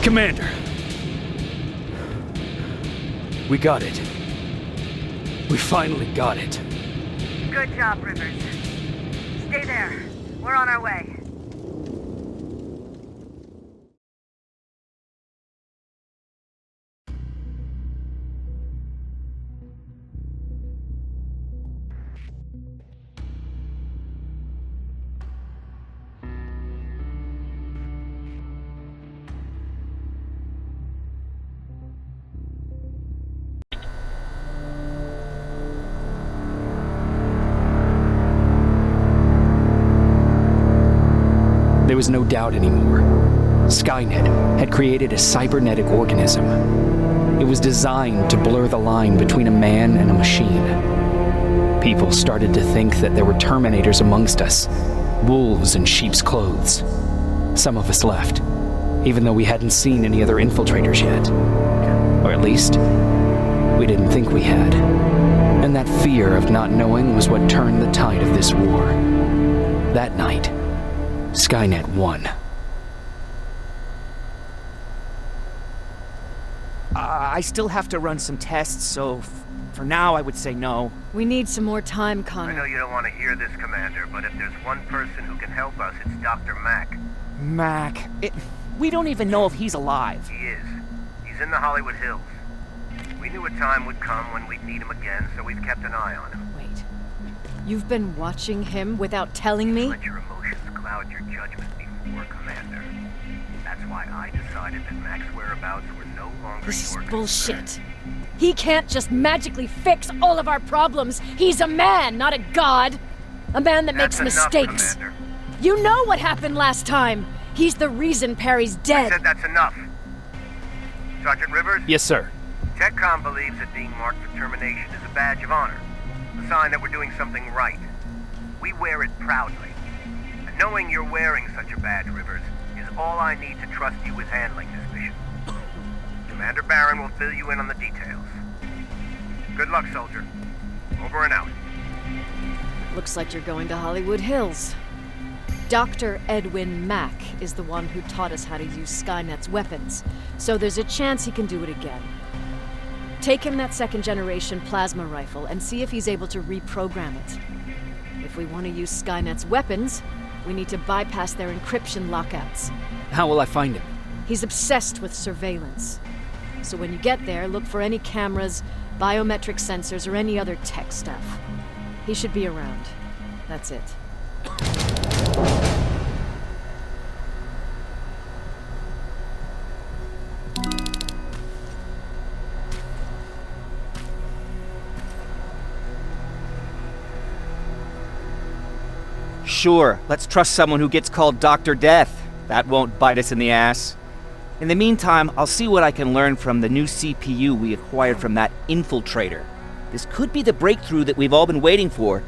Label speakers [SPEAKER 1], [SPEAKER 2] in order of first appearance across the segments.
[SPEAKER 1] Commander. We got it. We finally got it.
[SPEAKER 2] Good job, Rivers. Stay there. We're on our way.
[SPEAKER 1] There was no doubt anymore. Skynet had created a cybernetic organism. It was designed to blur the line between a man and a machine. People started to think that there were Terminators amongst us, wolves in sheep's clothes. Some of us left, even though we hadn't seen any other infiltrators yet. Or at least, we didn't think we had. And that fear of not knowing was what turned the tide of this war. That night, Skynet won.
[SPEAKER 3] I still have to run some tests, so for now I would say no.
[SPEAKER 4] We need some more time,
[SPEAKER 5] I
[SPEAKER 4] Connor.
[SPEAKER 5] know you don't want to hear this, Commander, but if there's one person who can help us, it's Dr. Mack.
[SPEAKER 3] Mac, we don't even know if he's alive.
[SPEAKER 5] He is. He's in the Hollywood Hills. We knew a time would come when we'd need him again, so we've kept an eye on him.
[SPEAKER 4] Wait. You've been watching him without telling me?
[SPEAKER 5] Let your emotions cloud your judgment before, Commander. That's why I decided that Mack's whereabouts were no longer
[SPEAKER 4] This is
[SPEAKER 5] your
[SPEAKER 4] bullshit.
[SPEAKER 5] concern.
[SPEAKER 4] He can't just magically fix all of our problems. He's a man, not a god. A man that
[SPEAKER 5] That's
[SPEAKER 4] makes
[SPEAKER 5] enough,
[SPEAKER 4] mistakes.
[SPEAKER 5] Commander.
[SPEAKER 4] You know what happened last time. He's the reason Perry's
[SPEAKER 5] I
[SPEAKER 4] dead.
[SPEAKER 5] said that's enough. Sergeant Rivers?
[SPEAKER 1] Yes, sir.
[SPEAKER 5] TechCom believes that being marked for termination is a badge of honor. A sign that we're doing something right. We wear it proudly. And knowing you're wearing such a badge, Rivers, is all I need to trust you with handling this mission. Commander Barron will fill you in on the details. Good luck, soldier. Over and out.
[SPEAKER 4] Looks like you're going to Hollywood Hills. Dr. Edwin Mack is the one who taught us how to use Skynet's weapons, so there's a chance he can do it again. Take him that second-generation plasma rifle and see if he's able to reprogram it. If we want to use Skynet's weapons, we need to bypass their encryption lockouts.
[SPEAKER 1] How will I find him?
[SPEAKER 4] He's obsessed with surveillance. So when you get there, look for any cameras, biometric sensors, or any other tech stuff. He should be around. That's it.
[SPEAKER 3] Sure, let's trust someone who gets called Dr. Death. That won't bite us in the ass. In the meantime, I'll see what I can learn from the new CPU we acquired from that infiltrator. This could be the breakthrough that we've all been waiting for.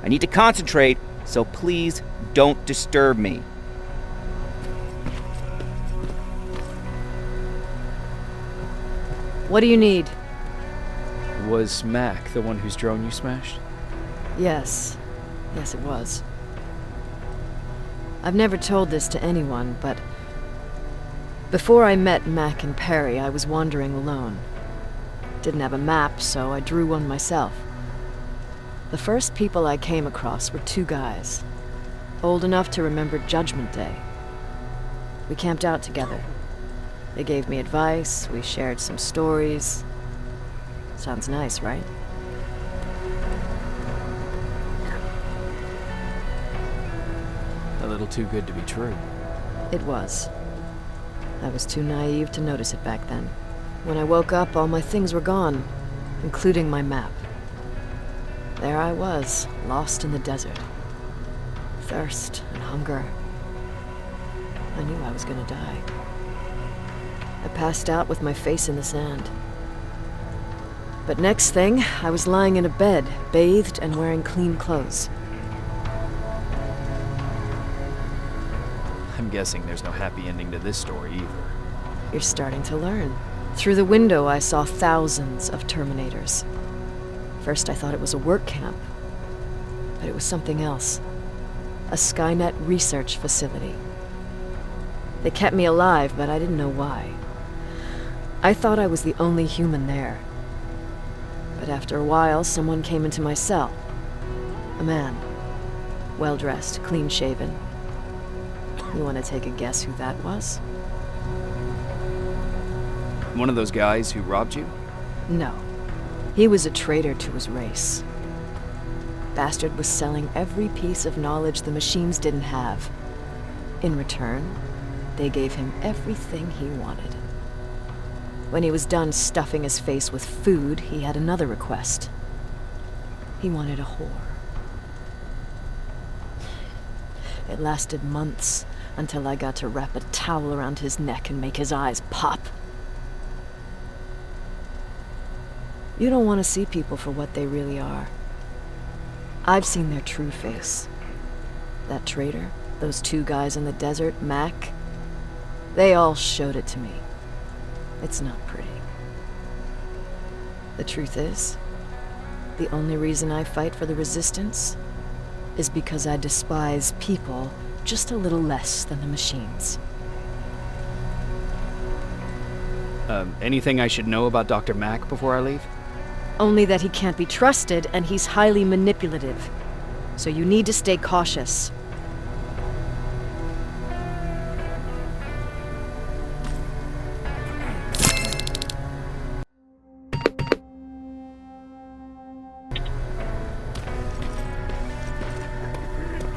[SPEAKER 3] I need to concentrate, so please don't disturb me.
[SPEAKER 4] What do you need?
[SPEAKER 1] Was Mac the one whose drone you smashed?
[SPEAKER 4] Yes. Yes, it was. I've never told this to anyone, but before I met Mac and Perry, I was wandering alone. Didn't have a map, so I drew one myself. The first people I came across were two guys, old enough to remember Judgment Day. We camped out together. They gave me advice, we shared some stories. Sounds nice, right?
[SPEAKER 1] A little too good to be true.
[SPEAKER 4] It was. I was too naive to notice it back then. When I woke up, all my things were gone, including my map. There I was, lost in the desert. Thirst and hunger. I knew I was gonna die. I passed out with my face in the sand. But next thing, I was lying in a bed, bathed and wearing clean clothes.
[SPEAKER 1] I'm guessing there's no happy ending to this story either.
[SPEAKER 4] You're starting to learn. Through the window, I saw thousands of Terminators. First, I thought it was a work camp, but it was something else. A Skynet research facility. They kept me alive, but I didn't know why. I thought I was the only human there. But after a while, someone came into my cell. A man. Well-dressed, clean-shaven. You want to take a guess who that was?
[SPEAKER 1] One of those guys who robbed you?
[SPEAKER 4] No. He was a traitor to his race. Bastard was selling every piece of knowledge the machines didn't have. In return, they gave him everything he wanted. When he was done stuffing his face with food, he had another request. He wanted a whore. It lasted months, until I got to wrap a towel around his neck and make his eyes pop. You don't want to see people for what they really are. I've seen their true face. That traitor, those two guys in the desert, Mac, they all showed it to me. It's not pretty. The truth is, the only reason I fight for the Resistance is because I despise people just a little less than the machines.
[SPEAKER 1] Anything I should know about Dr. Mack before I leave?
[SPEAKER 4] Only that he can't be trusted and he's highly manipulative. So you need to stay cautious.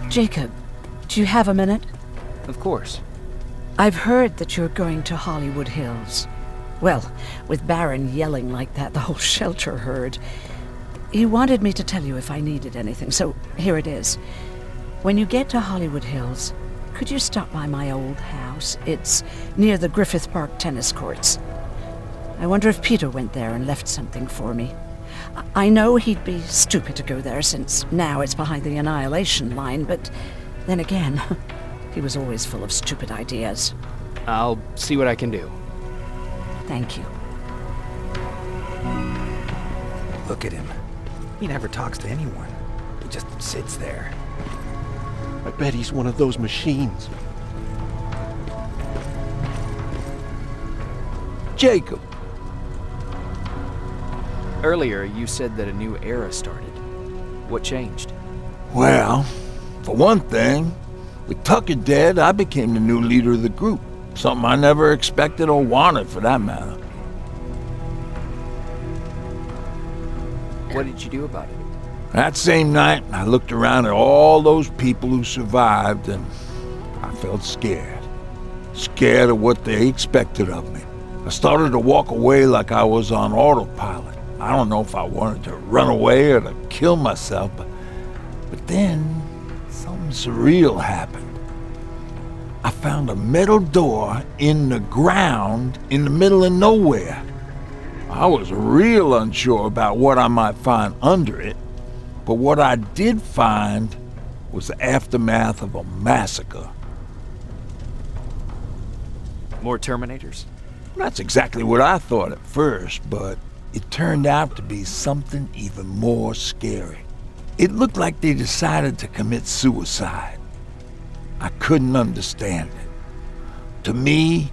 [SPEAKER 6] Jacob, do you have a minute?
[SPEAKER 1] Of course.
[SPEAKER 6] I've heard that you're going to Hollywood Hills. Well, with Baron yelling like that, the whole shelter heard. He wanted me to tell you if I needed anything, so here it is. When you get to Hollywood Hills, could you stop by my old house? It's near the Griffith Park tennis courts. I wonder if Peter went there and left something for me. I know he'd be stupid to go there, since now it's behind the Annihilation Line, but then again, he was always full of stupid ideas.
[SPEAKER 1] I'll see what I can do.
[SPEAKER 6] Thank you.
[SPEAKER 7] Look at him. He never talks to anyone. He just sits there.
[SPEAKER 8] I bet he's one of those machines. Jacob!
[SPEAKER 1] Earlier, you said that a new era started. What changed?
[SPEAKER 8] Well, for one thing, with Tucker dead, I became the new leader of the group. Something I never expected or wanted, for that matter.
[SPEAKER 1] What did you do about it?
[SPEAKER 8] That same night, I looked around at all those people who survived, and I felt scared. Scared of what they expected of me. I started to walk away like I was on autopilot. I don't know if I wanted to run away or to kill myself, but then something surreal happened. I found a metal door in the ground in the middle of nowhere. I was real unsure about what I might find under it, but what I did find was the aftermath of a massacre.
[SPEAKER 1] More Terminators?
[SPEAKER 8] That's exactly what I thought at first, but it turned out to be something even more scary. It looked like they decided to commit suicide. I couldn't understand it. To me,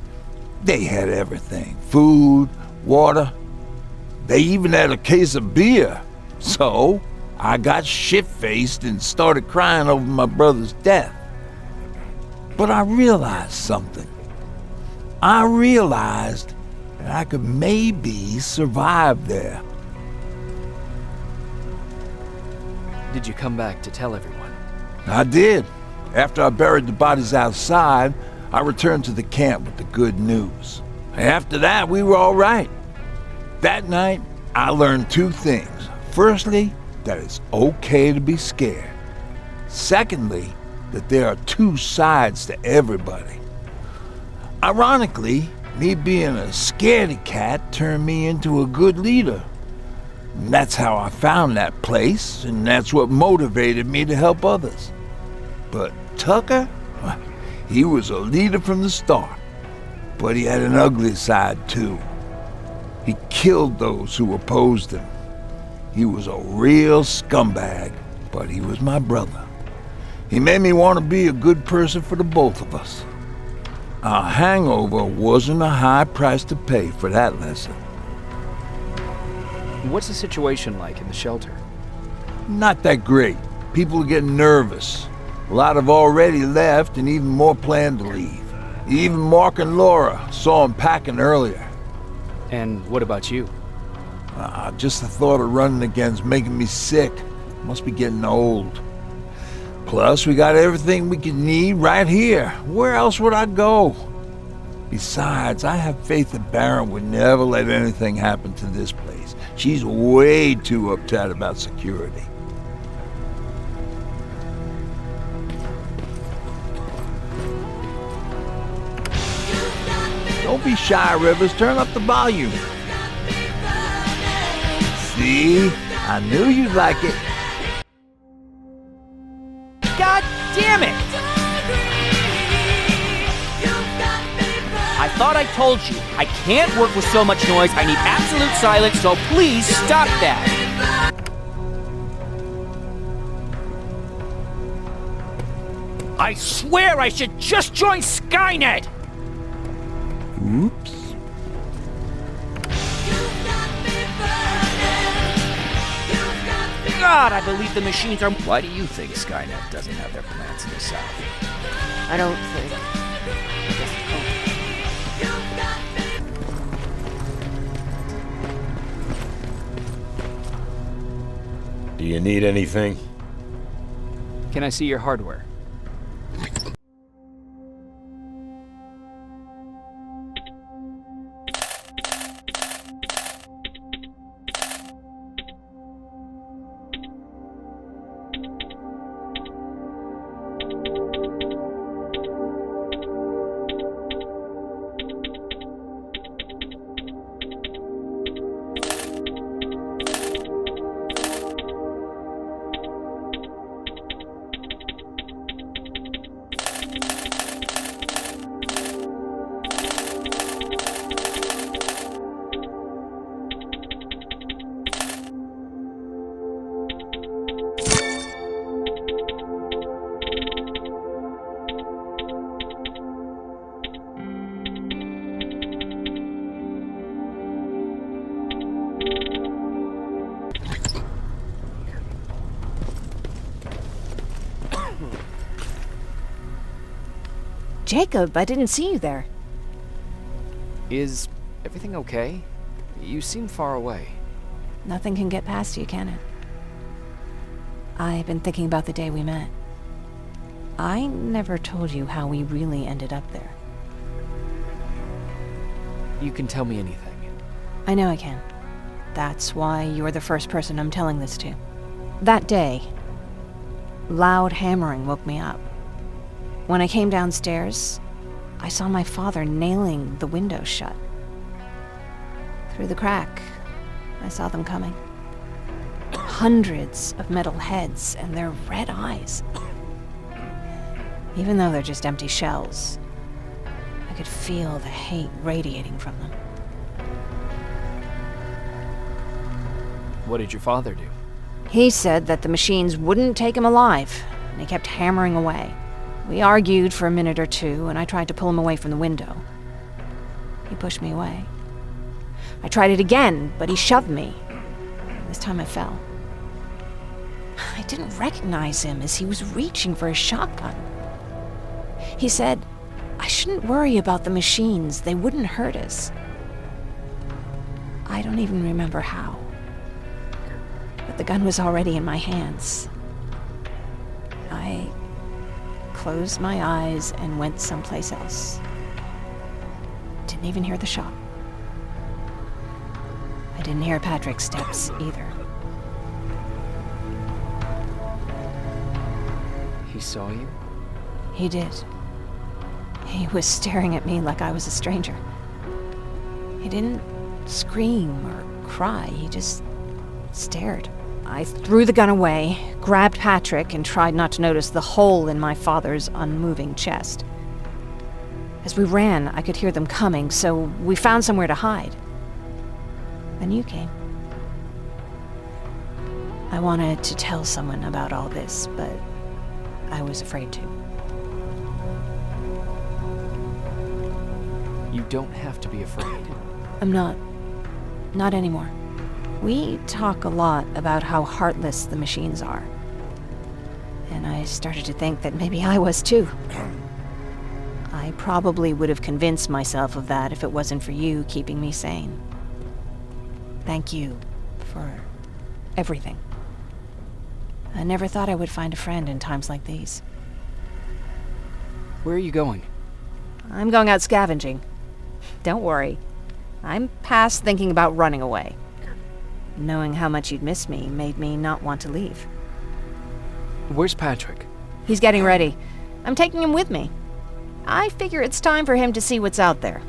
[SPEAKER 8] they had everything. Food, water. They even had a case of beer. So, I got shit-faced and started crying over my brother's death. But I realized something. I realized that I could maybe survive there.
[SPEAKER 1] Did you come back to tell everyone?
[SPEAKER 8] I did. After I buried the bodies outside, I returned to the camp with the good news. After that, we were all right. That night, I learned two things. Firstly, that it's okay to be scared. Secondly, that there are two sides to everybody. Ironically, me being a scaredy cat turned me into a good leader. And that's how I found that place, and that's what motivated me to help others. But Tucker, he was a leader from the start, but he had an ugly side too. He killed those who opposed him. He was a real scumbag, but he was my brother. He made me want to be a good person for the both of us. A hangover wasn't a high price to pay for that lesson.
[SPEAKER 1] What's the situation like in the shelter?
[SPEAKER 8] Not that great. People are getting nervous. A lot have already left, and even more plan to leave. Even Mark and Laura saw them packing earlier.
[SPEAKER 1] And what about you?
[SPEAKER 8] Just the thought of running again's making me sick. Must be getting old. Plus, we got everything we could need right here. Where else would I go? Besides, I have faith that Baron would never let anything happen to this place. She's way too uptight about security. Don't be shy, Rivers. Turn up the volume. See? I knew you'd like it.
[SPEAKER 3] God damn it! I thought I told you, I can't work with so much noise. I need absolute silence, so please stop that. I swear I should just join Skynet!
[SPEAKER 8] Oops.
[SPEAKER 3] God, I believe the machines are... Why do you think Skynet doesn't have their plants in the South?
[SPEAKER 4] I don't think.
[SPEAKER 9] Do you need anything?
[SPEAKER 1] Can I see your hardware?
[SPEAKER 4] Jacob, I didn't see you there.
[SPEAKER 1] Is everything okay? You seem far away.
[SPEAKER 10] Nothing can get past you, can it? I've been thinking about the day we met. I never told you how we really ended up there.
[SPEAKER 1] You can tell me anything.
[SPEAKER 10] I know I can. That's why you're the first person I'm telling this to. That day, loud hammering woke me up. When I came downstairs, I saw my father nailing the window shut. Through the crack, I saw them coming. Hundreds of metal heads and their red eyes. Even though they're just empty shells, I could feel the hate radiating from them.
[SPEAKER 1] What did your father do?
[SPEAKER 10] He said that the machines wouldn't take him alive, and he kept hammering away. We argued for a minute or two, and I tried to pull him away from the window. He pushed me away. I tried it again, but he shoved me. This time I fell. I didn't recognize him as he was reaching for a shotgun. He said, I shouldn't worry about the machines. They wouldn't hurt us. I don't even remember how. But the gun was already in my hands. I closed my eyes and went someplace else. Didn't even hear the shot. I didn't hear Patrick's steps either.
[SPEAKER 1] He saw you?
[SPEAKER 10] He did. He was staring at me like I was a stranger. He didn't scream or cry, he just stared. I threw the gun away, grabbed Patrick, and tried not to notice the hole in my father's unmoving chest. As we ran, I could hear them coming, so we found somewhere to hide. Then you came. I wanted to tell someone about all this, but I was afraid to.
[SPEAKER 1] You don't have to be afraid.
[SPEAKER 10] I'm not. Not anymore. We talk a lot about how heartless the machines are. And I started to think that maybe I was too. I probably would have convinced myself of that if it wasn't for you keeping me sane. Thank you for everything. I never thought I would find a friend in times like these.
[SPEAKER 1] Where are you going?
[SPEAKER 10] I'm going out scavenging. Don't worry. I'm past thinking about running away. Knowing how much you'd miss me made me not want to leave.
[SPEAKER 1] Where's Patrick?
[SPEAKER 10] He's getting ready. I'm taking him with me. I figure it's time for him to see what's out there.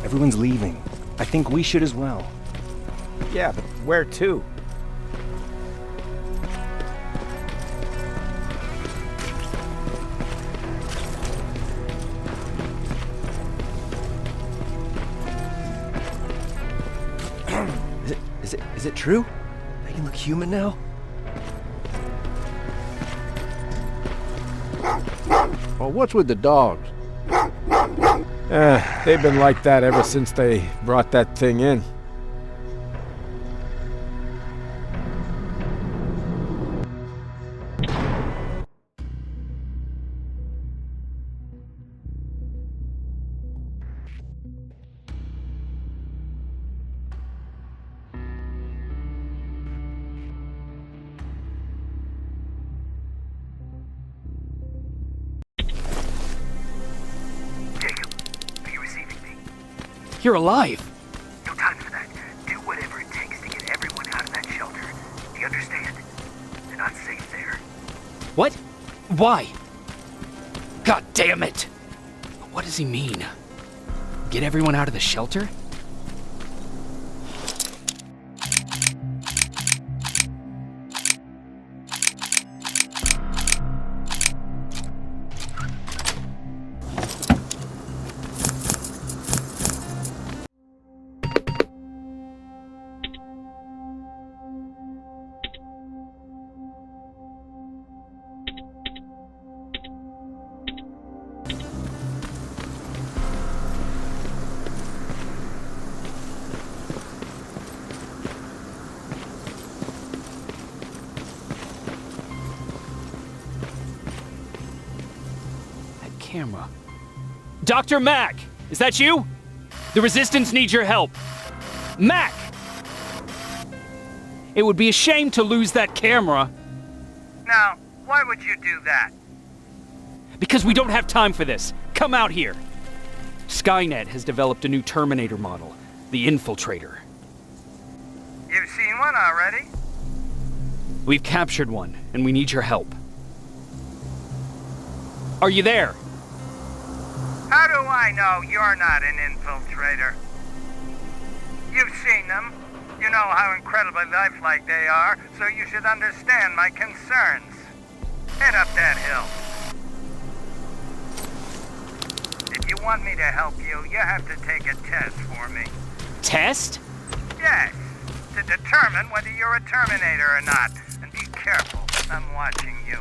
[SPEAKER 7] Everyone's leaving. I think we should as well.
[SPEAKER 3] Yeah, but where to?
[SPEAKER 7] Is it true? They can look human now?
[SPEAKER 11] Well, what's with the dogs? They've been like that ever since they brought that thing in.
[SPEAKER 5] Jacob, are you receiving me?
[SPEAKER 1] You're alive!
[SPEAKER 5] No time for that. Do whatever it takes to get everyone out of that shelter. Do you understand? They're not safe there.
[SPEAKER 1] What? Why? God damn it! What does he mean? Get everyone out of the shelter? Camera. Dr. Mack! Is that you? The Resistance needs your help. Mack! It would be a shame to lose that camera.
[SPEAKER 5] Now, why would you do that?
[SPEAKER 1] Because we don't have time for this. Come out here. Skynet has developed a new Terminator model, the Infiltrator.
[SPEAKER 5] You've seen one already?
[SPEAKER 1] We've captured one, and we need your help. Are you there?
[SPEAKER 5] How do I know you're not an infiltrator? You've seen them. You know how incredibly lifelike they are, so you should understand my concerns. Head up that hill. If you want me to help you, you have to take a test for me.
[SPEAKER 1] Test?
[SPEAKER 5] Yes, to determine whether you're a Terminator or not. And be careful, I'm watching you.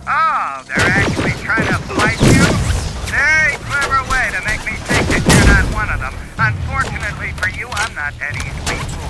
[SPEAKER 5] Oh, they're actually trying to fight you? Very clever way to make me think that you're not one of them. Unfortunately for you, I'm not that easily fooled.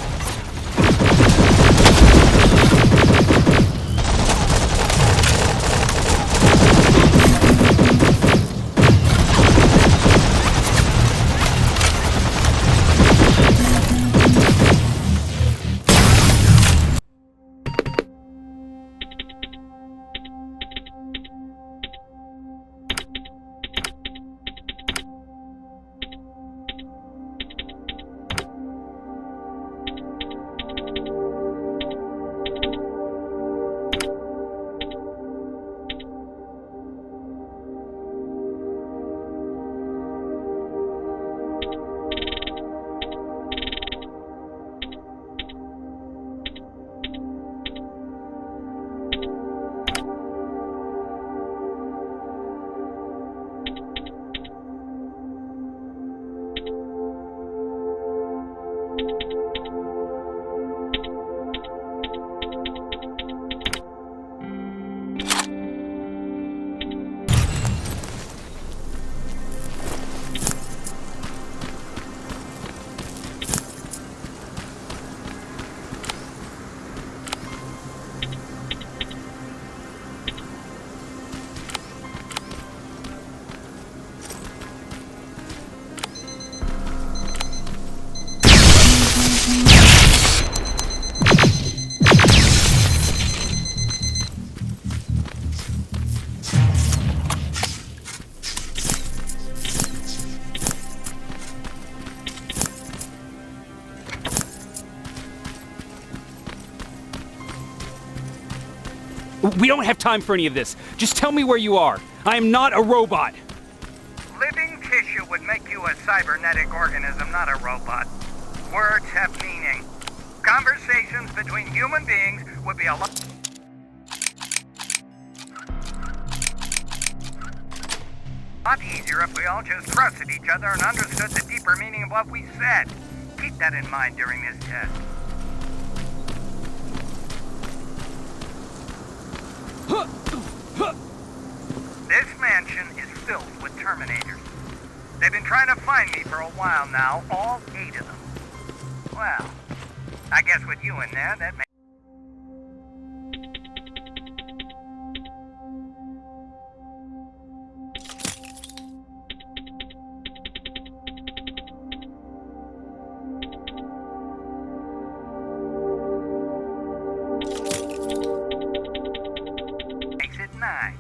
[SPEAKER 1] We don't have time for any of this. Just tell me where you are. I am not a robot.
[SPEAKER 5] Living tissue would make you a cybernetic organism, not a robot. Words have meaning. Conversations between human beings would be a lot easier if we all just trusted each other and understood the deeper meaning of what we said. Keep that in mind during this test. This mansion is filled with Terminators. They've been trying to find me for a while now, all 8 of them. Well, I guess with you in there, that makes... makes it 9.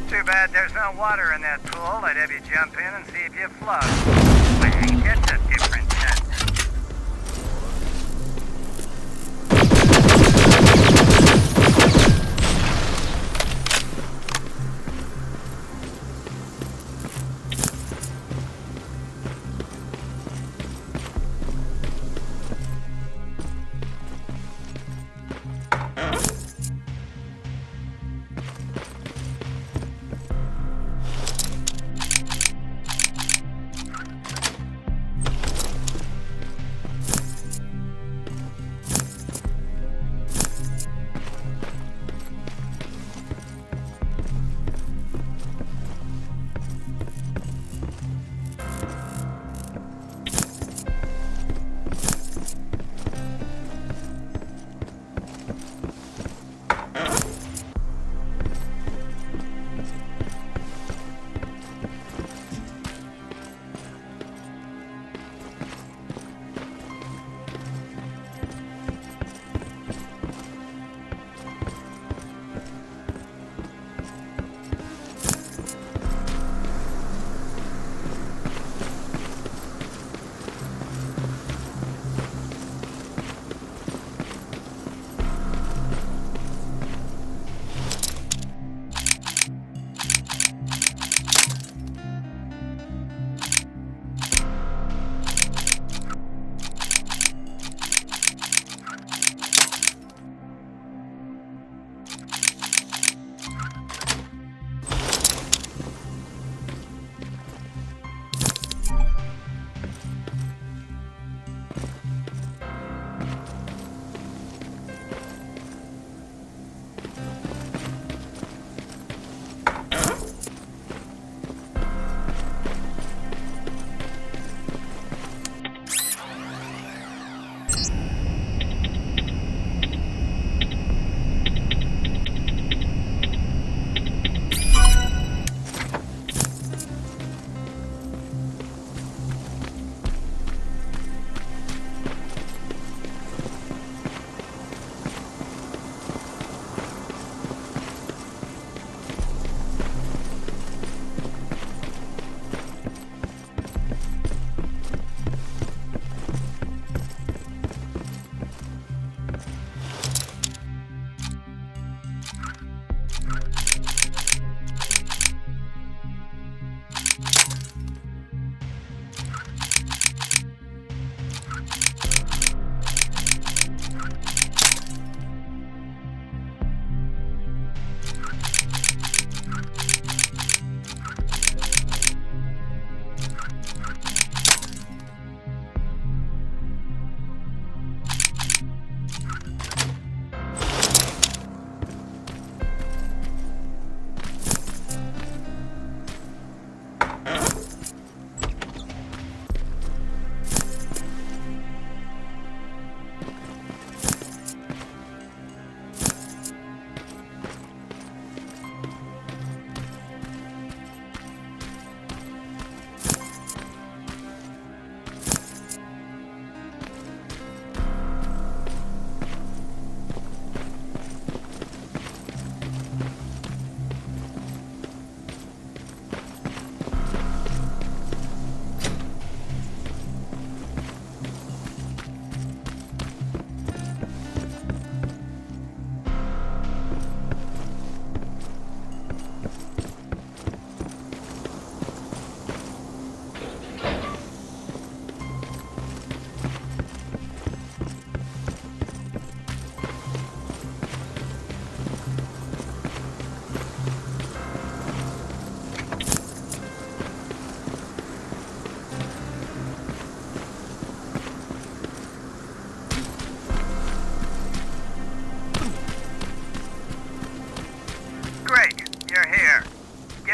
[SPEAKER 5] Too bad there's no water in that pool. I'd have you jump in and see if you float. I think that's a different set.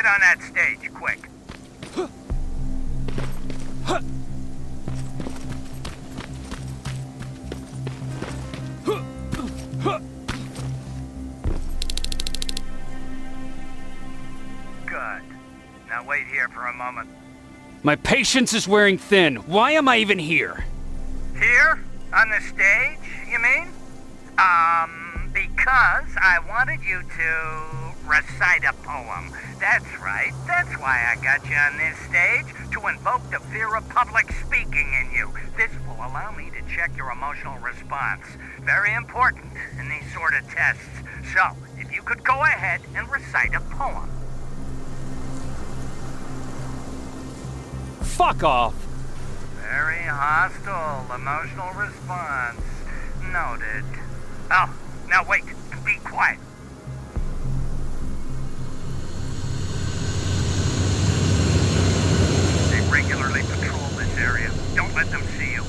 [SPEAKER 5] Get on that stage, quick. Good. Now wait here for a moment.
[SPEAKER 1] My patience is wearing thin. Why am I even here?
[SPEAKER 5] Here? On the stage, you mean? Because I wanted you to recite a poem. That's right. That's why I got you on this stage, to invoke the fear of public speaking in you. This will allow me to check your emotional response. Very important in these sort of tests. So, if you could go ahead and recite a poem.
[SPEAKER 1] Fuck off!
[SPEAKER 5] Very hostile emotional response. Noted. Oh, now wait. Be quiet. They regularly patrol this area. Don't let them see you.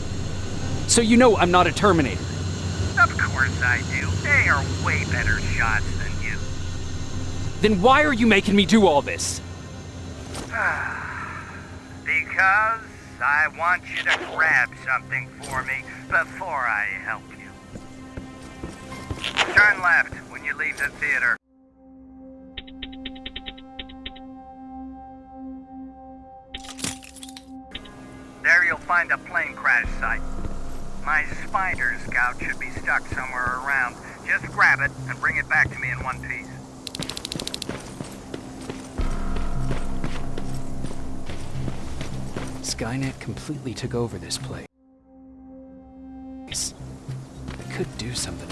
[SPEAKER 1] So you know I'm not a Terminator.
[SPEAKER 5] Of course I do. They are way better shots than you.
[SPEAKER 1] Then why are you making me do all this?
[SPEAKER 5] Because I want you to grab something for me before I help you. Turn left when you leave the theater. There you'll find a plane crash site. My spider scout should be stuck somewhere around. Just grab it and bring it back to me in one piece.
[SPEAKER 1] Skynet completely took over this place. I could do something